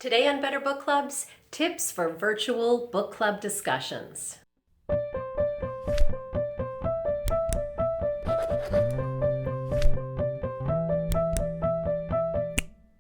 Today on Better Book Clubs, tips for virtual book club discussions.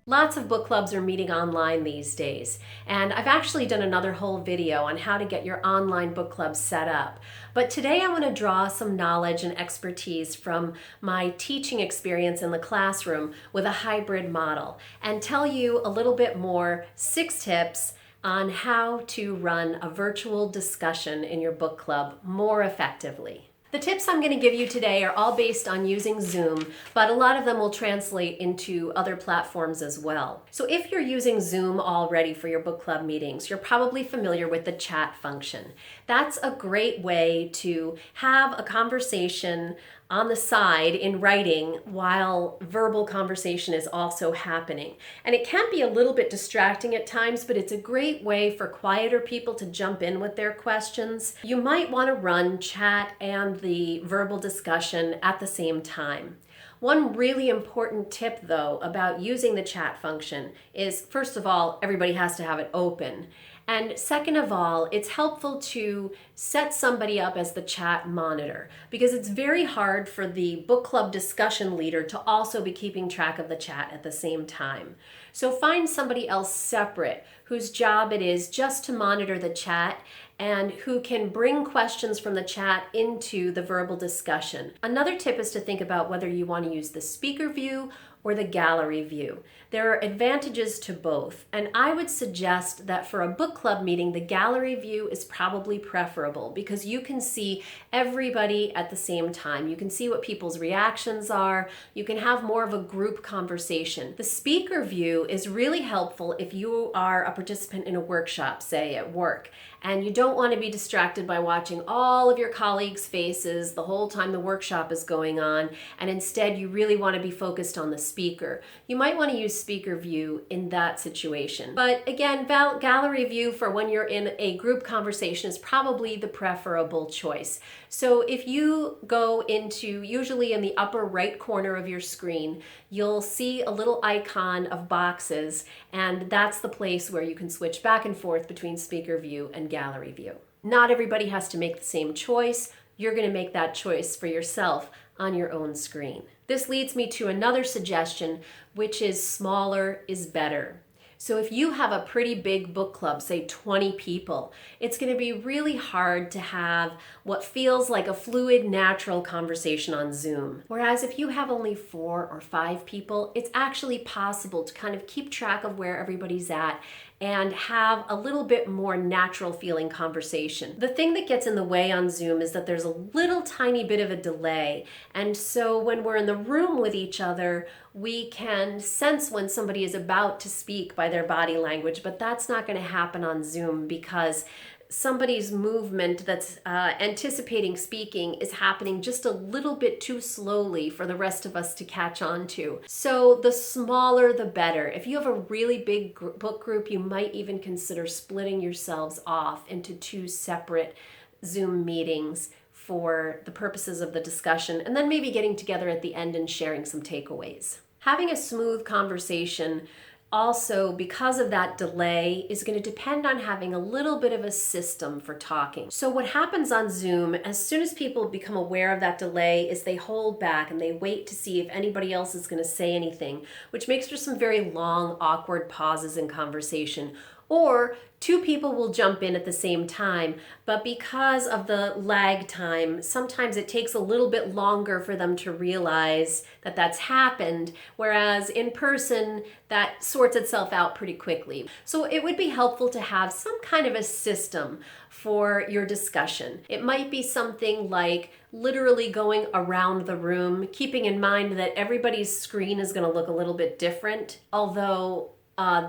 Lots of book clubs are meeting online these days, and I've actually done another whole video on how to get your online book club set up. But today I want to draw some knowledge and expertise from my teaching experience in the classroom with a hybrid model and tell you a little bit more, 6 tips on how to run a virtual discussion in your book club more effectively. The tips I'm going to give you today are all based on using Zoom, but a lot of them will translate into other platforms as well. So if you're using Zoom already for your book club meetings, you're probably familiar with the chat function. That's a great way to have a conversation on the side in writing while verbal conversation is also happening. And it can be a little bit distracting at times, but it's a great way for quieter people to jump in with their questions. You might want to run chat and the verbal discussion at the same time. One really important tip, though, about using the chat function is, first of all, everybody has to have it open. And second of all, it's helpful to set somebody up as the chat monitor because it's very hard for the book club discussion leader to also be keeping track of the chat at the same time. So find somebody else separate whose job it is just to monitor the chat and who can bring questions from the chat into the verbal discussion. Another tip is to think about whether you want to use the speaker view or the gallery view. There are advantages to both, and I would suggest that for a book club meeting, the gallery view is probably preferable because you can see everybody at the same time. You can see what people's reactions are. You can have more of a group conversation. The speaker view is really helpful if you are a participant in a workshop, say at work, and you don't want to be distracted by watching all of your colleagues' faces the whole time the workshop is going on, and instead you really want to be focused on the speaker. You might want to use speaker view in that situation. But again, gallery view for when you're in a group conversation is probably the preferable choice. So if you go into, usually in the upper right corner of your screen, you'll see a little icon of boxes, and that's the place where you can switch back and forth between speaker view and gallery view. Not everybody has to make the same choice. You're going to make that choice for yourself on your own screen. This leads me to another suggestion, which is smaller is better. So if you have a pretty big book club, say 20 people, it's going to be really hard to have what feels like a fluid, natural conversation on Zoom. Whereas if you have only 4 or 5 people, it's actually possible to kind of keep track of where everybody's at and have a little bit more natural feeling conversation. The thing that gets in the way on Zoom is that there's a little tiny bit of a delay. And so when we're in the room with each other, we can sense when somebody is about to speak by their body language, but that's not going to happen on Zoom because somebody's movement that's anticipating speaking is happening just a little bit too slowly for the rest of us to catch on to. So the smaller the better. If you have a really big book group, you might even consider splitting yourselves off into 2 separate Zoom meetings for the purposes of the discussion, and then maybe getting together at the end and sharing some takeaways. Having a smooth conversation also, because of that delay, is going to depend on having a little bit of a system for talking. So what happens on Zoom, as soon as people become aware of that delay, is they hold back and they wait to see if anybody else is going to say anything, which makes for some very long, awkward pauses in conversation. Or 2 people will jump in at the same time, but because of the lag time, sometimes it takes a little bit longer for them to realize that that's happened, whereas in person, that sorts itself out pretty quickly. So it would be helpful to have some kind of a system for your discussion. It might be something like literally going around the room, keeping in mind that everybody's screen is going to look a little bit different, although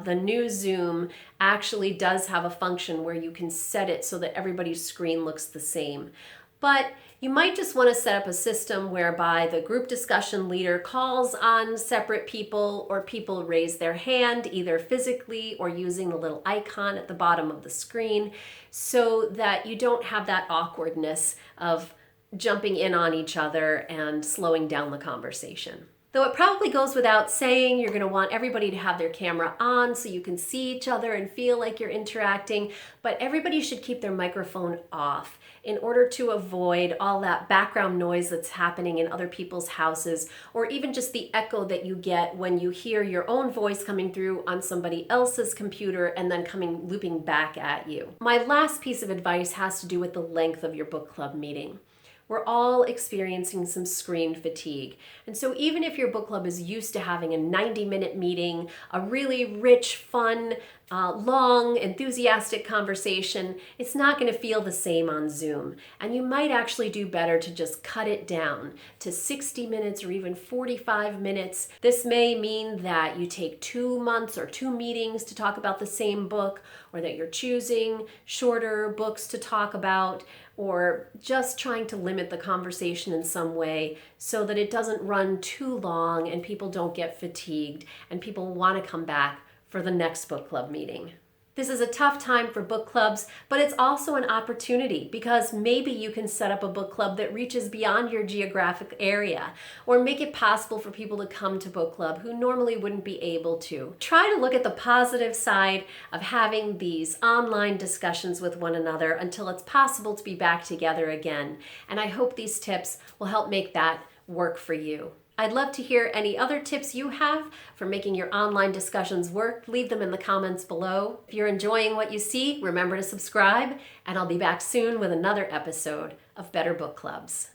the new Zoom actually does have a function where you can set it so that everybody's screen looks the same. But you might just want to set up a system whereby the group discussion leader calls on separate people, or people raise their hand either physically or using the little icon at the bottom of the screen, so that you don't have that awkwardness of jumping in on each other and slowing down the conversation. Though it probably goes without saying, you're going to want everybody to have their camera on so you can see each other and feel like you're interacting, but everybody should keep their microphone off in order to avoid all that background noise that's happening in other people's houses, or even just the echo that you get when you hear your own voice coming through on somebody else's computer and then looping back at you. My last piece of advice has to do with the length of your book club meeting. We're all experiencing some screen fatigue. And so even if your book club is used to having a 90-minute meeting, a really rich, fun, long, enthusiastic conversation, it's not going to feel the same on Zoom. And you might actually do better to just cut it down to 60 minutes or even 45 minutes. This may mean that you take 2 months or 2 meetings to talk about the same book, or that you're choosing shorter books to talk about, or just trying to limit the conversation in some way so that it doesn't run too long and people don't get fatigued and people want to come back for the next book club meeting. This is a tough time for book clubs, but it's also an opportunity because maybe you can set up a book club that reaches beyond your geographic area, or make it possible for people to come to book club who normally wouldn't be able to. Try to look at the positive side of having these online discussions with one another until it's possible to be back together again. And I hope these tips will help make that work for you. I'd love to hear any other tips you have for making your online discussions work. Leave them in the comments below. If you're enjoying what you see, remember to subscribe, and I'll be back soon with another episode of Better Book Clubs.